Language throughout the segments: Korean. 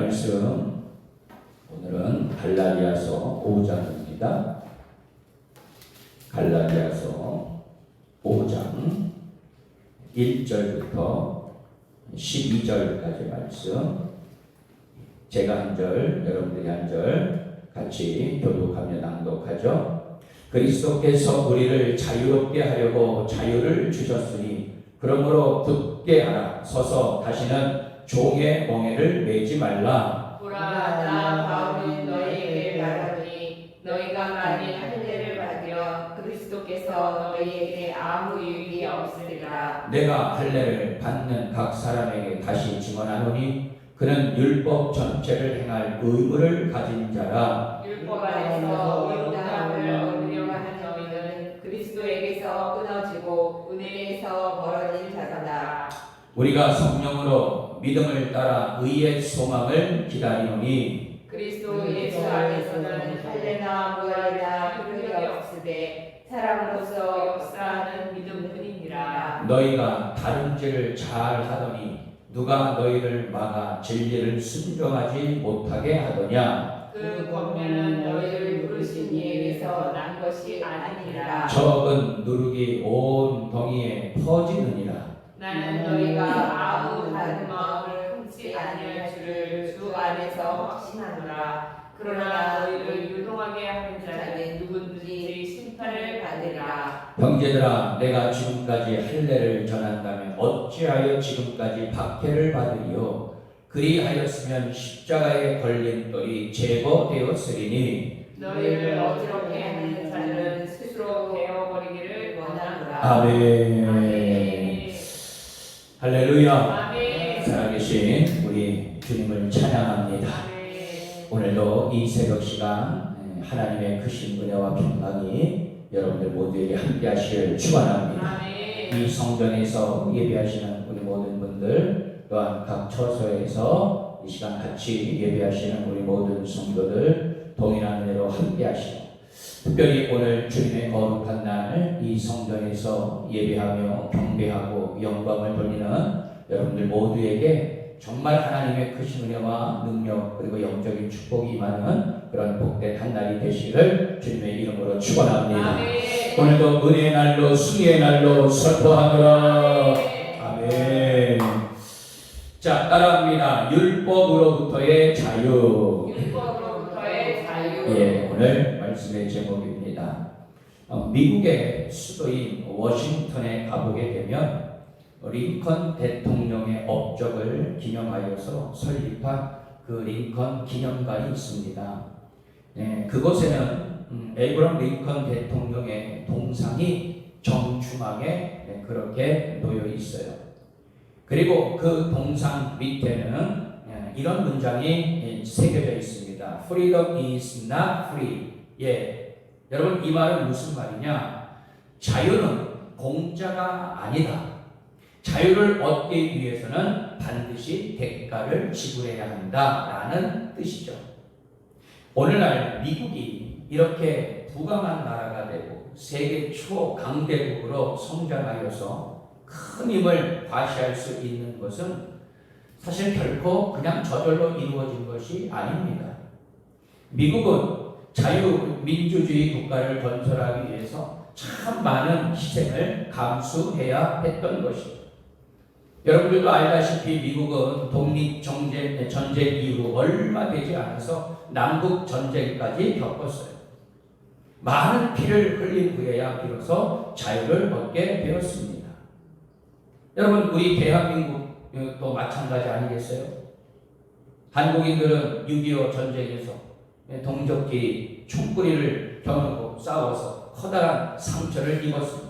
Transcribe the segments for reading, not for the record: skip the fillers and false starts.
말씀 오늘은 갈라디아서 5장입니다. 갈라디아서 5장 1절부터 12절까지 말씀, 제가 한 절, 여러분들이 한 절 같이 교독하며 낭독하죠. 그리스도께서 우리를 자유롭게 하려고 자유를 주셨으니 그러므로 굳게 하라. 서서 다시는 종의 멍에를 매지 말라. 보라, 나 바울이 너희에게 말하노니 너희가 만일 할례를 받으려 그리스도께서 너희에게 아무 유익이 없으리라. 내가 할례를 받는 각 사람에게 다시 증언하노니 그는 율법 전체를 행할 의무를 가진 자라. 율법 안에서 의롭다함을 얻으려고 하는 너희는 그리스도에게서 끊어지고 은혜에서 멀어진 자다. 우리가 성령으로 믿음을 따라 의의 소망을 기다리노니 그리스도 예수 안에서는 할례나 부활이나 효력이 없으되 사람으로서 역사하는 믿음뿐이니라. 너희가 다름질을 잘 하더니 누가 너희를 막아 진리를 순종하지 못하게 하더냐. 그 권면은 너희를 부르신 이에게서 난 것이 아니니라. 적은 누룩이 온 덩이에 퍼지느니라. 나는 너희가 아무 다른 마음을 품지 아니할 줄을 주 안에서 확신하노라. 그러나 너희를 유동하게 하는 자는 누구든지 심판을 받으리라. 형제들아, 내가 지금까지 할례를 전한다면 어찌하여 지금까지 박해를 받으리요. 그리하였으면 십자가에 걸린 돌이 제거되었으리니 너희를 어지럽게 하는 자는 스스로 베어버리기를 원하노라. 아멘. 아멘. 할렐루야. 아멘. 살아계신 우리 주님을 찬양합니다. 아멘. 오늘도 이 새벽 시간 하나님의 크신 은혜와 평강이 여러분들 모두에게 함께 하시길 축원합니다. 아멘. 이 성전에서 예배하시는 우리 모든 분들, 또한 각 처소에서 이 시간 같이 예배하시는 우리 모든 성도들 동일한 은혜로 함께 하시고, 특별히 오늘 주님의 거룩한 날 이 성전에서 예배하며 경배하고 영광을 돌리는 여러분들 모두에게 정말 하나님의 크신 은혜와 능력 그리고 영적인 축복이 임하는 그런 복된 한 날이 되시기를 주님의 이름으로 축원합니다. 아멘. 오늘도 은혜의 날로 승리의 날로 선포하노라. 아멘. 자, 따라합니다. 율법으로부터의 자유. 율법으로부터의 자유. 예, 오늘 말씀의 제목입니다. 미국의 수도인 워싱턴에 가보게 되면 링컨 대통령의 업적을 기념하여서 설립한 그 링컨 기념관이 있습니다. 그곳에는 에이브럼 링컨 대통령의 동상이 정중앙에 그렇게 놓여 있어요. 그리고 그 동상 밑에는 이런 문장이 새겨져 있습니다. Freedom is not free. 예, 여러분, 이 말은 무슨 말이냐? 자유는 공짜가 아니다. 자유를 얻기 위해서는 반드시 대가를 지불해야 한다라는 뜻이죠. 오늘날 미국이 이렇게 부강한 나라가 되고 세계 초강대국으로 성장하여서 큰 힘을 과시할 수 있는 것은 사실 결코 그냥 저절로 이루어진 것이 아닙니다. 미국은 자유민주주의 국가를 건설하기 위해서 참 많은 희생을 감수해야 했던 것이죠. 여러분들도 알다시피 미국은 독립전쟁 이후 얼마 되지 않아서 남북전쟁까지 겪었어요. 많은 피를 흘린 후에야 비로소 자유를 얻게 되었습니다. 여러분, 우리 대한민국도 마찬가지 아니겠어요? 한국인들은 6.25 전쟁에서 동족끼리 총구리를 겨누고 싸워서 커다란 상처를 입었습니다.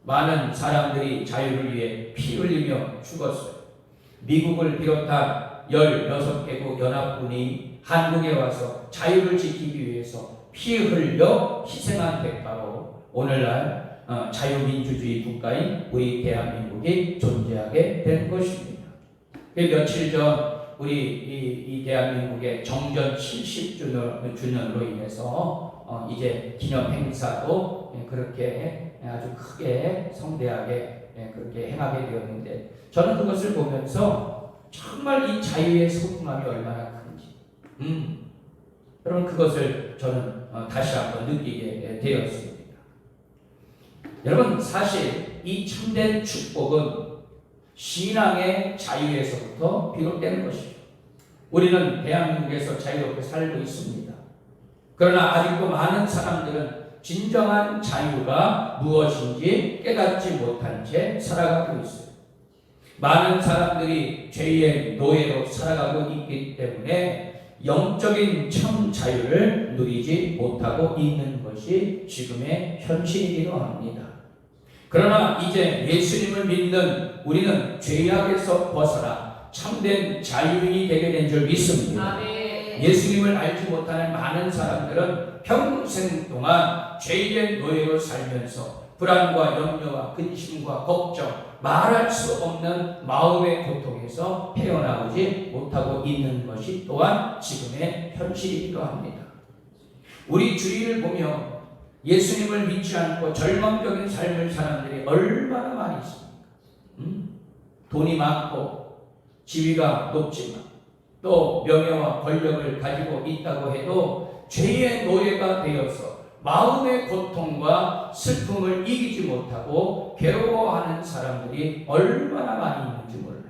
많은 사람들이 자유를 위해 피 흘리며 죽었어요. 미국을 비롯한 16개국 연합군이 한국에 와서 자유를 지키기 위해서 피 흘려 희생한 대가로 오늘날 자유민주주의 국가인 우리 대한민국이 존재하게 된 것입니다. 며칠 전 우리 이 대한민국의 정전 70주년으로 인해서 이제 기념 행사도 그렇게 아주 크게 성대하게 그렇게 행하게 되었는데, 저는 그것을 보면서 정말 이 자유의 소중함이 얼마나 여러분 그것을 저는 다시 한번 느끼게 되었습니다. 여러분 사실 이 참된 축복은 신앙의 자유에서부터 비롯되는 것이죠. 우리는 대한민국에서 자유롭게 살고 있습니다. 그러나 아직도 많은 사람들은 진정한 자유가 무엇인지 깨닫지 못한 채 살아가고 있어요. 많은 사람들이 죄의 노예로 살아가고 있기 때문에 영적인 참 자유를 누리지 못하고 있는 것이 지금의 현실이기도 합니다. 그러나 이제 예수님을 믿는 우리는 죄악에서 벗어나 참된 자유인이 되게 된 줄 믿습니다. 아멘. 예수님을 알지 못하는 많은 사람들은 평생 동안 죄의 노예로 살면서 불안과 염려와 근심과 걱정, 말할 수 없는 마음의 고통에서 헤어나오지 못하고 있는 것이 또한 지금의 현실이기도 합니다. 우리 주위를 보면 예수님을 믿지 않고 절망적인 삶을 사는 사람들이 얼마나 많이 있습니까? 돈이 많고 지위가 높지만 또 명예와 권력을 가지고 있다고 해도 죄의 노예가 되어서 마음의 고통과 슬픔을 이기지 못하고 괴로워하는 사람들이 얼마나 많이 있는지 몰라요.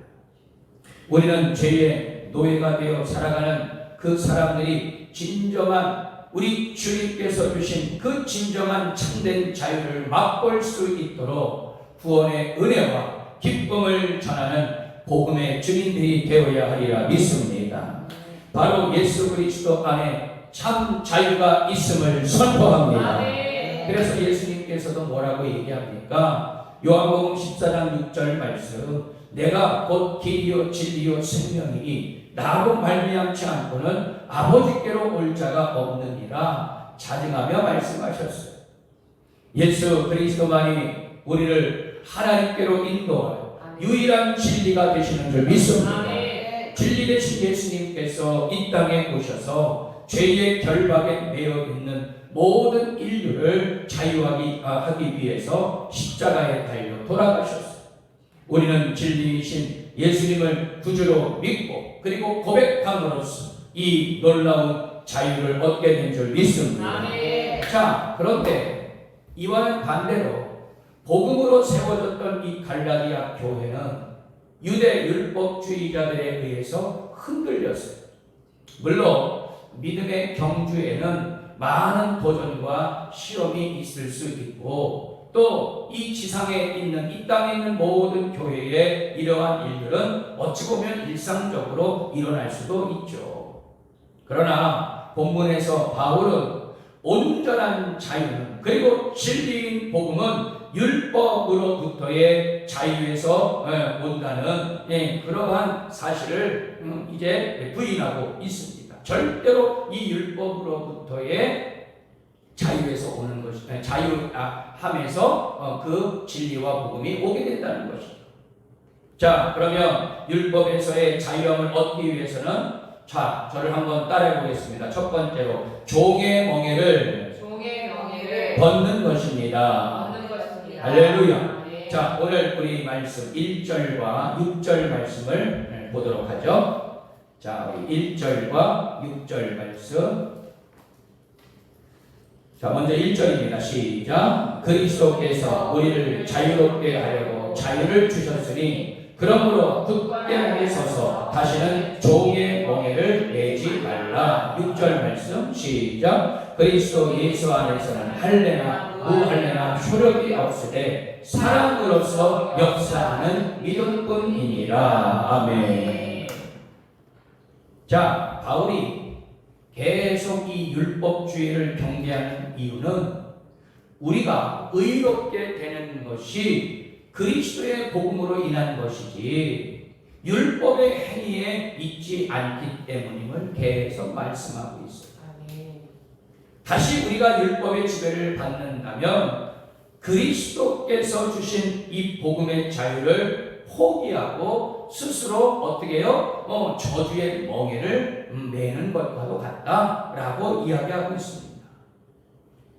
우리는 죄의 노예가 되어 살아가는 그 사람들이 진정한 우리 주님께서 주신 그 진정한 참된 자유를 맛볼 수 있도록 구원의 은혜와 기쁨을 전하는 복음의 주민들이 되어야 하리라 믿습니다. 바로 예수 그리스도 안에 참 자유가 있음을 선포합니다. 그래서 예수님께서도 뭐라고 얘기합니까? 요한복음 14장 6절 말씀, 내가 곧 길이요 진리요 생명이니 나로 말미암지 않고는 아버지께로 올 자가 없느니라 자증하며 말씀하셨어요. 예수 그리스도만이 우리를 하나님께로 인도하여 유일한 진리가 되시는 줄 믿습니다. 진리 되신 예수님께서 이 땅에 오셔서 죄의 결박에 매여 있는 모든 인류를 자유하기 위해서 십자가에 달려 돌아가셨어요. 우리는 진리이신 예수님을 구주로 믿고 그리고 고백함으로써 이 놀라운 자유를 얻게 된 줄 믿습니다. 자, 그런데 이와는 반대로 복음으로 세워졌던 이 갈라디아 교회는 유대 율법주의자들에 의해서 흔들렸어요. 물론 믿음의 경주에는 많은 도전과 시험이 있을 수 있고 또 이 지상에 있는 이 땅에 있는 모든 교회의 이러한 일들은 어찌 보면 일상적으로 일어날 수도 있죠. 그러나 본문에서 바울은 온전한 자유는 그리고 진리인 복음은 율법으로부터의 자유에서 온다는 그러한 사실을 이제 부인하고 있습니다. 절대로 이 율법으로부터의 자유에서 오는 것이 자유함에서 그 진리와 복음이 오게 된다는 것이죠. 자, 그러면 율법에서의 자유함을 얻기 위해서는 자, 저를 한번 따라해 보겠습니다. 첫 번째로 종의 멍에를 벗는 것입니다. 할렐루야. 자, 오늘 우리 말씀 1절과 6절 말씀을 보도록 하죠. 자, 우리 1절과 6절 말씀. 자, 먼저 1절입니다. 시작. 그리스도께서 우리를 자유롭게 하려고 자유를 주셨으니 그러므로 굳게 서서 다시는 종의 멍에를 내지 말라. 6절 말씀 시작. 그리스도 예수 안에서는 할례나 무할례나 효력이 없으되 사랑으로서 역사하는 믿음뿐이니라. 아멘. 자, 바울이 계속 이 율법주의를 경계하는 이유는 우리가 의롭게 되는 것이 그리스도의 복음으로 인한 것이지 율법의 행위에 있지 않기 때문임을 계속 말씀하고 있어요. 다시 우리가 율법의 지배를 받는다면 그리스도께서 주신 이 복음의 자유를 포기하고 스스로 어떻게 해요? 저주의 멍에를 매는 것과도 같다라고 이야기하고 있습니다.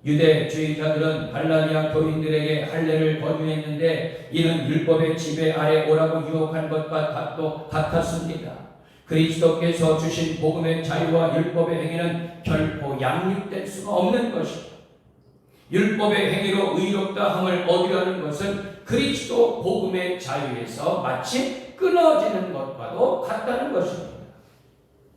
유대주의자들은 갈라디아 교인들에게 할례를 권유했는데 이는 율법의 지배 아래 오라고 유혹한 것과 같았습니다. 그리스도께서 주신 복음의 자유와 율법의 행위는 결코 양립될 수가 없는 것입니다. 율법의 행위로 의롭다 함을 얻으려는 것은 그리스도 복음의 자유에서 마치 끊어지는 것과도 같다는 것입니다.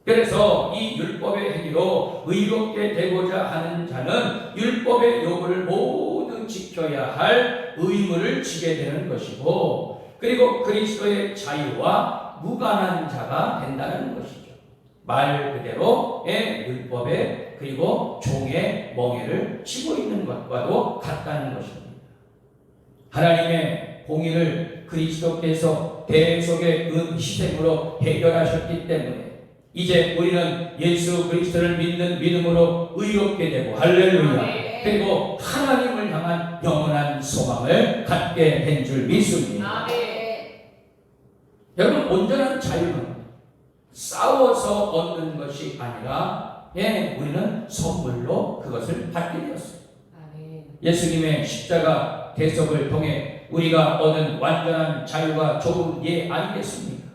그래서 이 율법의 행위로 의롭게 되고자 하는 자는 율법의 요구를 모두 지켜야 할 의무를 지게 되는 것이고, 그리고 그리스도의 자유와 무관한 자가 된다는 것이죠. 말 그대로의 율법에 그리고 종의 멍에를 치고 있는 것과도 같다는 것입니다. 하나님의 공의를 그리스도께서 대속의 희생으로 해결하셨기 때문에 이제 우리는 예수 그리스도를 믿는 믿음으로 의롭게 되고, 할렐루야, 그리고 하나님을 향한 영원한 소망을 갖게 된 줄 믿습니다. 여러분, 온전한 자유는 싸워서 얻는 것이 아니라 우리는 선물로 그것을 받게 되었습니다. 예수님의 십자가 대속을 통해 우리가 얻은 완전한 자유가 좋은 예 아니겠습니까?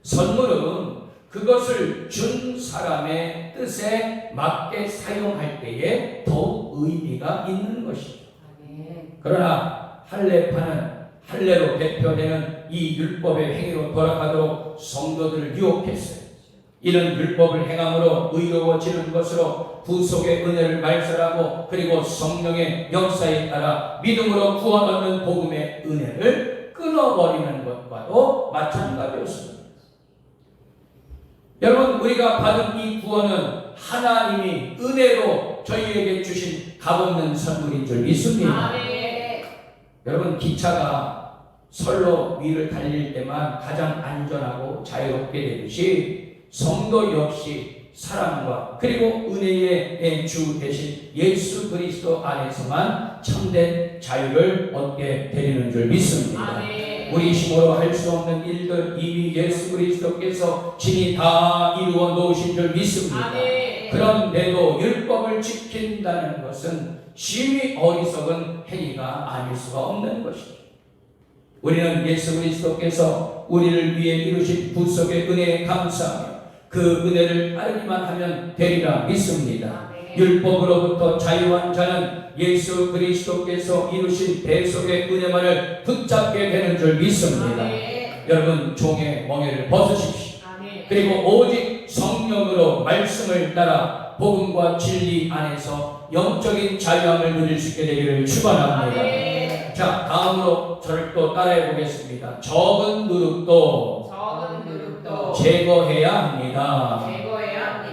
선물은 그것을 준 사람의 뜻에 맞게 사용할 때에 더욱 의미가 있는 것이죠. 그러나 할례파는 할례로 대표되는 이 율법의 행위로 돌아가도록 성도들을 유혹했어요. 이는 율법을 행함으로 의로워지는 것으로 구속의 은혜를 말살하고, 그리고 성령의 역사에 따라 믿음으로 구원 얻는 복음의 은혜를 끊어버리는 것과도 마찬가지였습니다. 여러분, 우리가 받은 이 구원은 하나님이 은혜로 저희에게 주신 값없는 선물인 줄 믿습니다. 여러분, 기차가 선로 위를 달릴 때만 가장 안전하고 자유롭게 되듯이 성도 역시 사랑과 그리고 은혜의 주 대신 예수 그리스도 안에서만 참된 자유를 얻게 되리는 줄 믿습니다. 우리 힘으로 할 수 없는 일들 이미 예수 그리스도께서 친히 다 이루어 놓으신 줄 믿습니다. 그런데도 율법을 지킨다는 것은 심히 어리석은 행위가 아닐 수가 없는 것이죠. 우리는 예수 그리스도께서 우리를 위해 이루신 구속의 은혜에 감사하며 그 은혜를 따르기만 하면 되리라 믿습니다. 율법으로부터 자유한 자는 예수 그리스도께서 이루신 대속의 은혜만을 붙잡게 되는 줄 믿습니다. 여러분, 종의 멍에를 벗으십시오. 그리고 오직 성령으로 말씀을 따라 복음과 진리 안에서 영적인 자유함을 누릴 수 있게 되기를 축원합니다. 자, 다음으로 저를 또 따라해 보겠습니다. 적은 누룩도 제거해야 합니다.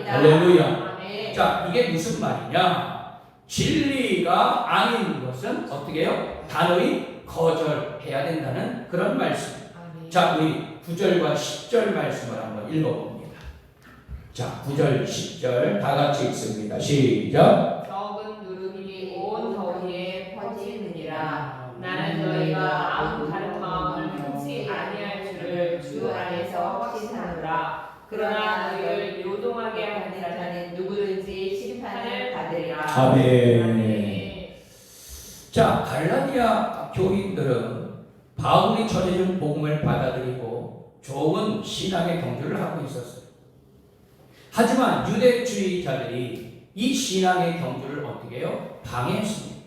할렐루야. 자, 이게 무슨 말이냐? 진리가 아닌 것은 어떻게 해요? 단호히 거절해야 된다는 그런 말씀. 자, 우리 9절과 10절 말씀을 한번 읽어봅니다. 자, 9절, 10절 다 같이 읽습니다. 시작. 적은 누룩이 온 더위에 퍼지느니라. 나는 너희가 아무 다른 마음을 품지 아니할 줄을 주 안에서 확신하노라. 그러나 너희를 요동하게 하는 자는 누구든지 심판을 받으리라. 아멘. 자, 갈라디아 교인들은 바울이 전해준 복음을 받아들이고 좋은 신앙의 경주를 하고 있었어요. 하지만 유대주의자들이 이 신앙의 경주를 어떻게 해요? 방해했습니다.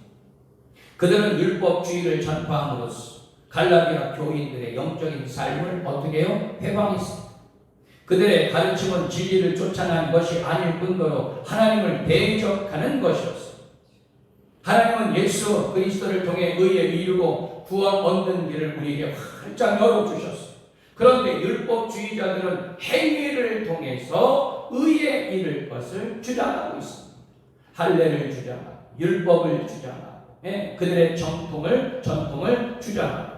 그들은 율법주의를 전파함으로써 갈라디아 교인들의 영적인 삶을 어떻게 해요? 해방했습니다. 그들의 가르침은 진리를 쫓아난 것이 아닐 뿐더러 하나님을 대적하는 것이었습니다. 하나님은 예수 그리스도를 통해 의에 이루고 구원 얻는 길을 우리에게 활짝 열어주셨습니다. 그런데 율법주의자들은 행위를 통해서 의에 이를 것을 주장하고 있습니다. 할례를 주장하고 율법을 주장하고 그들의 전통을 주장하고,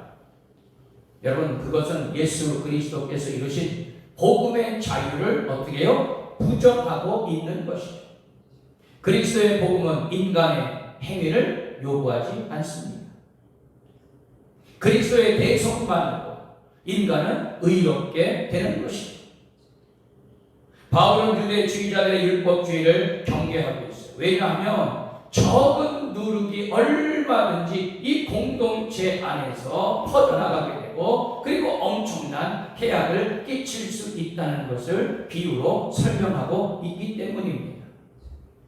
여러분, 그것은 예수 그리스도께서 이루신 복음의 자유를 어떻게 해요? 부정하고 있는 것이죠. 그리스도의 복음은 인간의 행위를 요구하지 않습니다. 그리스도의 대속만으로 인간은 의롭게 되는 것이죠. 바울은 유대주의자들의 율법주의를 경계하고 있어요. 왜냐하면 적은 누룩이 얼마든지 이 공동체 안에서 퍼져나가게 되고 그리고 엄청난 해악을 끼칠 수 있다는 것을 비유로 설명하고 있기 때문입니다.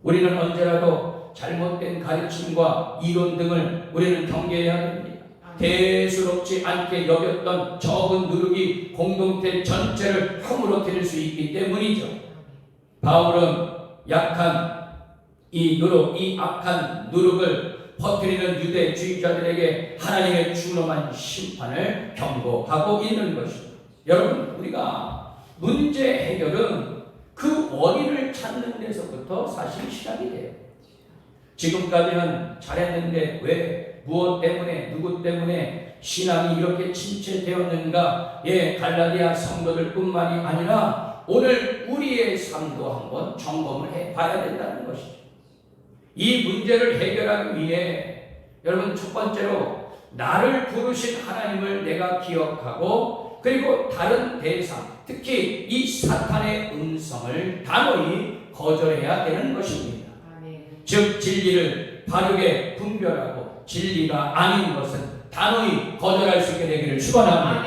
우리는 언제라도 잘못된 가르침과 이론 등을 우리는 경계해야 됩니다. 대수롭지 않게 여겼던 적은 누룩이 공동체 전체를 허물어뜨릴 수 있기 때문이죠. 바울은 약한 이 누룩, 이 악한 누룩을 퍼뜨리는 유대주의자들에게 하나님의 준엄한 심판을 경고하고 있는 것입니다. 여러분, 우리가 문제 해결은 그 원인을 찾는 데서부터 사실 시작이 돼요. 지금까지는 잘했는데 왜, 무엇 때문에, 누구 때문에 신앙이 이렇게 침체되었는가? 갈라디아 성도들 뿐만이 아니라 오늘 우리의 삶도 한번 점검을 해봐야 된다는 것이죠. 이 문제를 해결하기 위해 여러분, 첫 번째로 나를 부르신 하나님을 내가 기억하고 그리고 다른 대상, 특히 이 사탄의 음성을 단호히 거절해야 되는 것입니다. 즉 진리를 바르게 분별하고 진리가 아닌 것은 단호히 거절할 수 있게 되기를 축원합니다.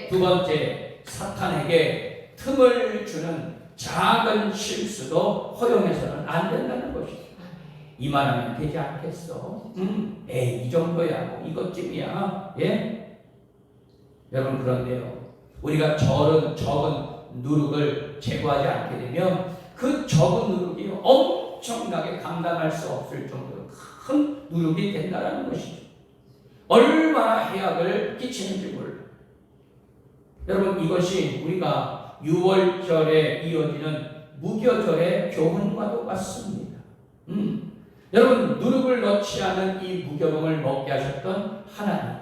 두 번째, 사탄에게 틈을 주는 작은 실수도 허용해서는 안 된다는 것이죠. 이만하면 되지 않겠어? 이 정도야, 뭐 이것쯤이야. 여러분, 그런데요, 우리가 적은 누룩을 제거하지 않게 되면 그 적은 누룩이 엄청나게 감당할 수 없을 정도로 큰 누룩이 된다는 것이죠. 얼마나 해악을 끼치는지 몰라요. 여러분, 이것이 우리가 유월절에 이어지는 무교절의 교훈과도 같습니다. 여러분, 누룩을 넣지 않은 이 무교봉을 먹게 하셨던 하나님,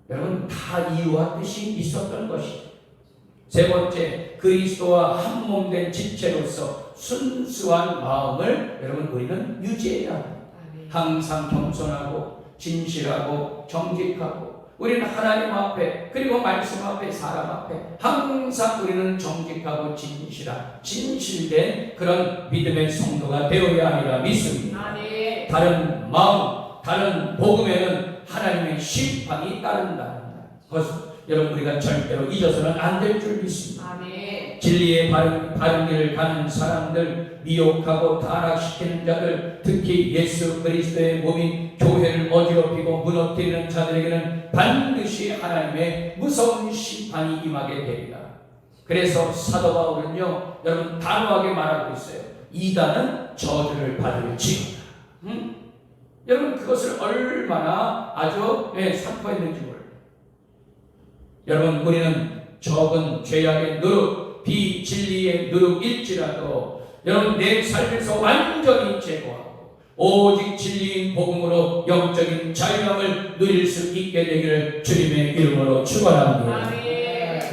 여러분, 다 이유와 뜻이 있었던 것이죠. 세 번째, 그리스도와 한 몸 된 지체로서 순수한 마음을 여러분, 우리는 유지해야 합니다. 항상 겸손하고 진실하고 정직하고 우리는 하나님 앞에 그리고 말씀 앞에 사람 앞에 항상 우리는 정직하고 진실된 그런 믿음의 성도가 되어야 하리라 믿습니다. 다른 마음, 다른 복음에는 하나님의 심판이 따른다는 것을 여러분, 우리가 절대로 잊어서는 안 될 줄 믿습니다. 진리의 바른 길을 가는 사람들, 미혹하고 타락시키는 자들, 특히 예수 그리스도의 몸인 교회를 어지럽히고 무너뜨리는 자들에게는 반드시 하나님의 무서운 심판이 임하게 됩니다. 그래서 사도 바울은요, 여러분, 단호하게 말하고 있어요. 이단은 저주를 받을지어다. 여러분, 그것을 얼마나 아주 선포했는지 몰라요. 여러분, 우리는 적은 죄악의 누룩, 비진리의 누룩일지라도 여러분, 내 삶에서 완전히 제거하고 오직 진리인 복음으로 영적인 자유함을 누릴 수 있게 되기를 주님의 이름으로 축원합니다.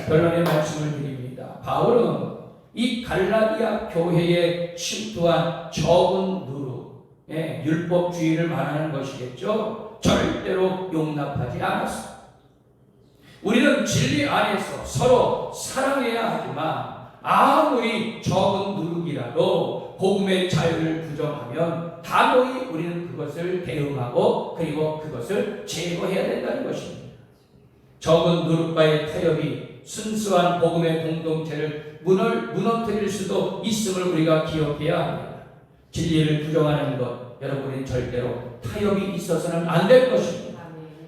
결론의 말씀을 드립니다. 바울은 이 갈라디아 교회에 침투한 적은 누룩, 율법주의를 말하는 것이겠죠. 절대로 용납하지 않았습니다. 우리는 진리 안에서 서로 사랑해야 하지만 아무리 적은 누룩이라도 복음의 자유를 부정하면 단호히 우리는 그것을 대응하고 그리고 그것을 제거해야 된다는 것입니다. 적은 누룩과의 타협이 순수한 복음의 공동체를 무너뜨릴 수도 있음을 우리가 기억해야 합니다. 진리를 부정하는 것, 여러분은 절대로 타협이 있어서는 안 될 것입니다.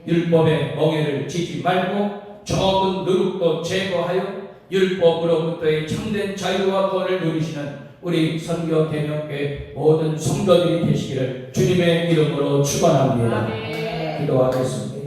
율법의 멍에를 지지 말고 적은 누룩도 제거하여 율법으로부터의 참된 자유와 구원을 누리시는 우리 선교 대명교회 모든 성도들이 되시기를 주님의 이름으로 축원합니다. 기도하겠습니다.